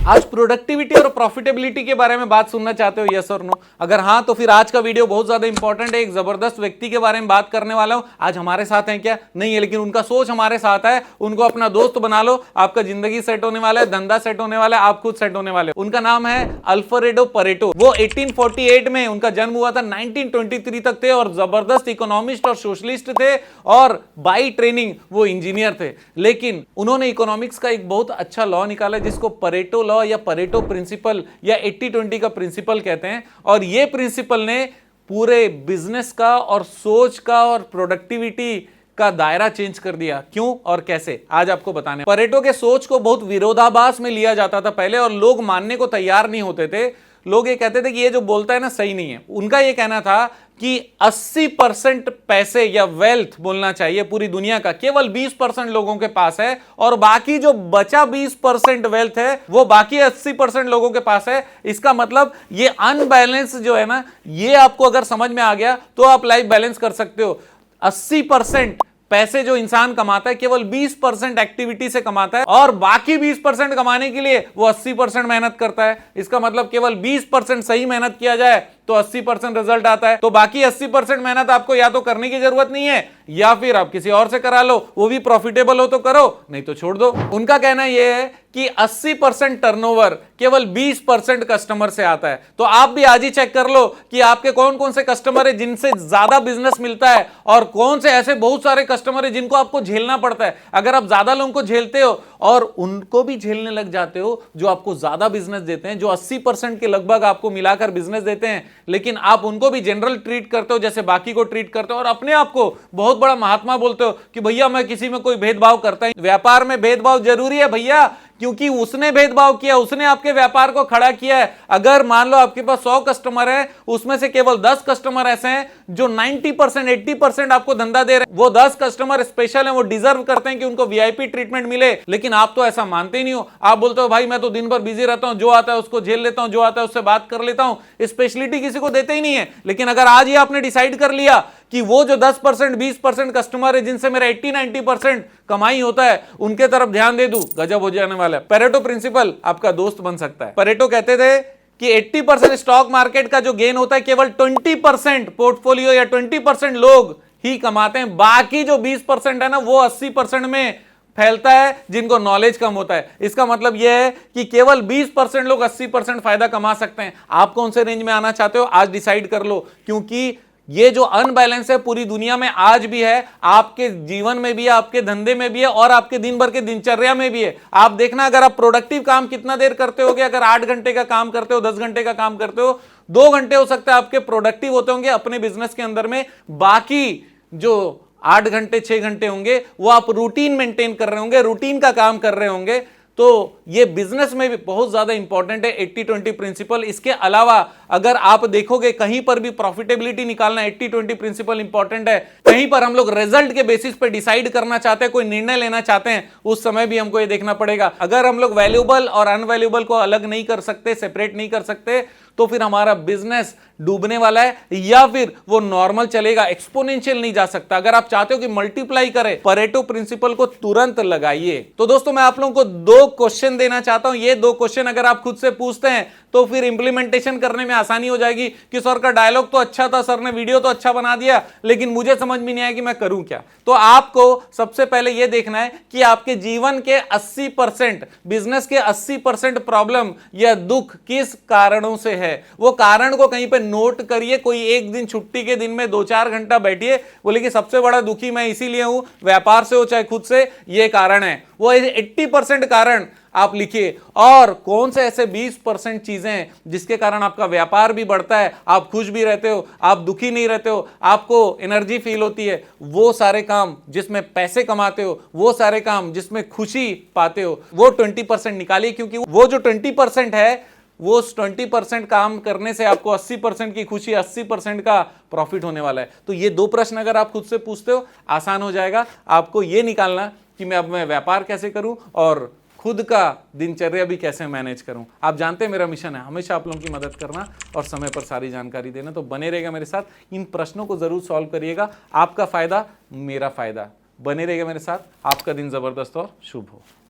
आज प्रोडक्टिविटी और प्रॉफिटेबिलिटी के बारे में बात सुनना चाहते हो, यस और नो? अगर हाँ तो फिर आज का वीडियो बहुत ज्यादा इंपॉर्टेंट है। एक जबरदस्त व्यक्ति के बारे में बात करने वाला हूं। आज हमारे साथ हैं क्या? नहीं है, लेकिन उनका सोच हमारे साथ है। उनको अपना दोस्त बना लो, आपका जिंदगी सेट होने वाला है, धंधा सेट होने वाला है, आप खुद सेट होने वाले हो। उनका नाम है अल्फ्रेडो परेटो। वो 1848 में उनका जन्म हुआ था, 1923 तक थे और जबरदस्त इकोनॉमिस्ट और सोशलिस्ट थे और बाई ट्रेनिंग वो इंजीनियर थे। लेकिन उन्होंने इकोनॉमिक्स का एक बहुत अच्छा लॉ निकाला जिसको परेटो लॉ या परेटो प्रिंसिपल या 80-20 का प्रिंसिपल कहते हैं। और ये प्रिंसिपल ने पूरे बिजनेस का और सोच का और प्रोडक्टिविटी का दायरा चेंज कर दिया। क्यों और कैसे, आज आपको बताने। परेटो के सोच को बहुत विरोधाभास में लिया जाता था पहले और लोग मानने को तैयार नहीं होते थे। लोग ये कहते थे कि ये जो बोलता है ना सही नहीं है। उनका ये कहना था कि 80% पैसे या वेल्थ बोलना चाहिए पूरी दुनिया का केवल 20% लोगों के पास है और बाकी जो बचा 20% वेल्थ है वो बाकी 80% लोगों के पास है। इसका मतलब ये अनबैलेंस जो है ना, ये आपको अगर समझ में आ गया तो आप लाइफ बैलेंस कर सकते हो। 80% पैसे जो इंसान कमाता है केवल 20% एक्टिविटी से कमाता है और बाकी 20% कमाने के लिए वो 80% मेहनत करता है। इसका मतलब केवल 20% सही मेहनत किया जाए तो 80% रिजल्ट आता है। तो बाकी 80% मेहनत आपको या तो करने की जरूरत नहीं है या फिर आप किसी और से करा लो, वो भी प्रॉफिटेबल हो तो करो, नहीं तो छोड़ दो। उनका कहना यह है कि 80% टर्नओवर केवल 20% कस्टमर से आता है। तो आप भी आज ही चेक कर लो कि आपके कौन कौन से कस्टमर है जिनसे ज्यादा बिजनेस मिलता है और कौन से ऐसे बहुत सारे कस्टमर है जिनको आपको झेलना पड़ता है। अगर आप ज्यादा लोगों को झेलते हो और उनको भी झेलने लग जाते हो जो आपको ज्यादा बिजनेस देते हैं, जो 80% के लगभग आपको मिलाकर बिजनेस देते हैं, लेकिन आप उनको भी जनरल ट्रीट करते हो जैसे बाकी को ट्रीट करते हो और अपने आप को बहुत बड़ा महात्मा बोलते हो कि भैया मैं किसी में कोई भेदभाव करता ही। व्यापार में भेदभाव जरूरी है भैया, क्योंकि उसने भेदभाव किया, उसने आपके व्यापार को खड़ा किया है। अगर मान लो आपके पास 100 कस्टमर है, उसमें से केवल 10 कस्टमर ऐसे हैं जो 90% 80% आपको धंधा दे रहे हैं, वो 10 कस्टमर स्पेशल हैं, वो डिजर्व करते हैं कि उनको वीआईपी ट्रीटमेंट मिले। लेकिन आप तो ऐसा मानते ही नहीं हो। आप बोलते हो भाई मैं तो दिन भर बिजी रहता हूं, जो आता है उसको झेल लेता हूं, जो आता है उससे बात कर लेता हूं, स्पेशलिटी किसी को देते ही नहीं है। लेकिन अगर आज ही आपने डिसाइड कर लिया कि वो जो 10% 20% कस्टमर है जिनसे मेरा 80-90% कमाई होता है, उनके तरफ ध्यान दे दूं, गजब हो जाने वाला है। परेटो प्रिंसिपल आपका दोस्त बन सकता है। परेटो कहते थे कि 80% स्टॉक मार्केट का जो गेन होता है केवल 20% पोर्टफोलियो या 20% लोग ही कमाते हैं। बाकी जो 20% है ना वो 80% में फैलता है जिनको नॉलेज कम होता है। इसका मतलब यह है कि केवल 20% लोग 80% फायदा कमा सकते हैं। आप कौन से रेंज में आना चाहते हो आज डिसाइड कर लो, क्योंकि ये जो अनबैलेंस है पूरी दुनिया में आज भी है, आपके जीवन में भी है, आपके धंधे में भी है और आपके दिन भर के दिनचर्या में भी है। आप देखना अगर आप प्रोडक्टिव काम कितना देर करते होगे, अगर 8 घंटे का काम करते हो, 10 घंटे का काम करते हो, 2 घंटे हो सकता है आपके प्रोडक्टिव होते होंगे अपने बिजनेस के अंदर में, बाकी जो 8 घंटे 6 घंटे होंगे वो आप रूटीन मेंटेन कर रहे होंगे, रूटीन का काम कर रहे होंगे। तो ये बिजनेस में भी बहुत ज्यादा इंपॉर्टेंट है 80-20 प्रिंसिपल। इसके अलावा अगर आप देखोगे कहीं पर भी प्रॉफिटेबिलिटी निकालना 80-20 प्रिंसिपल इंपॉर्टेंट है। कहीं पर हम लोग रिजल्ट के बेसिस पे डिसाइड करना चाहते हैं, कोई निर्णय लेना चाहते हैं, उस समय भी हमको ये देखना पड़ेगा। अगर हम लोग वैल्यूएबल और अनवैल्यूएबल को अलग नहीं कर सकते, सेपरेट नहीं कर सकते, तो फिर हमारा बिजनेस डूबने वाला है या फिर वो नॉर्मल चलेगा, एक्सपोनेंशियल नहीं जा सकता। अगर आप चाहते हो कि मल्टीप्लाई करे, परेटो प्रिंसिपल को तुरंत लगाइए। तो दोस्तों मैं आप लोगों को 2 क्वेश्चन देना चाहता हूं। ये 2 क्वेश्चन अगर आप खुद से पूछते हैं तो फिर इंप्लीमेंटेशन करने में आसानी हो जाएगी कि सर का डायलॉग तो अच्छा था, सर ने वीडियो तो अच्छा बना दिया, लेकिन मुझे समझ में नहीं आया कि मैं करूं क्या। तो आपको सबसे पहले यह देखना है कि आपके जीवन के 80%, बिजनेस के 80% प्रॉब्लम या दुख किस कारणों से है। वो कारण को कहीं पे नोट करिए। कोई एक दिन छुट्टी के दिन में 2-4 घंटा बैठिए, बोले कि सबसे बड़ा दुखी मैं इसीलिए हूं, व्यापार से हो चाहे खुद से, ये कारण है। वो 80% कारण आप लिखिए और कौन से ऐसे 20% चीजें हैं जिसके कारण आपका व्यापार भी बढ़ता है, आप खुश भी रहते हो, आप दुखी नहीं रहते हो, आपको एनर्जी फील होती है। वो सारे काम जिसमें पैसे कमाते हो, वो सारे काम जिसमें खुशी पाते हो, वो 20% निकालिए, क्योंकि वो जो 20% है वो 20% काम करने से आपको 80% की खुशी, 80% का प्रॉफिट होने वाला है। तो ये 2 प्रश्न अगर आप खुद से पूछते हो आसान हो जाएगा आपको ये निकालना कि मैं अब व्यापार कैसे करूं और खुद का दिनचर्या भी कैसे मैनेज करूं। आप जानते हैं मेरा मिशन है हमेशा आप लोगों की मदद करना और समय पर सारी जानकारी देना। तो बने रहेगा मेरे साथ, इन प्रश्नों को जरूर सॉल्व करिएगा। आपका फायदा मेरा फायदा, बने रहेगा मेरे साथ। आपका दिन जबरदस्त और शुभ हो।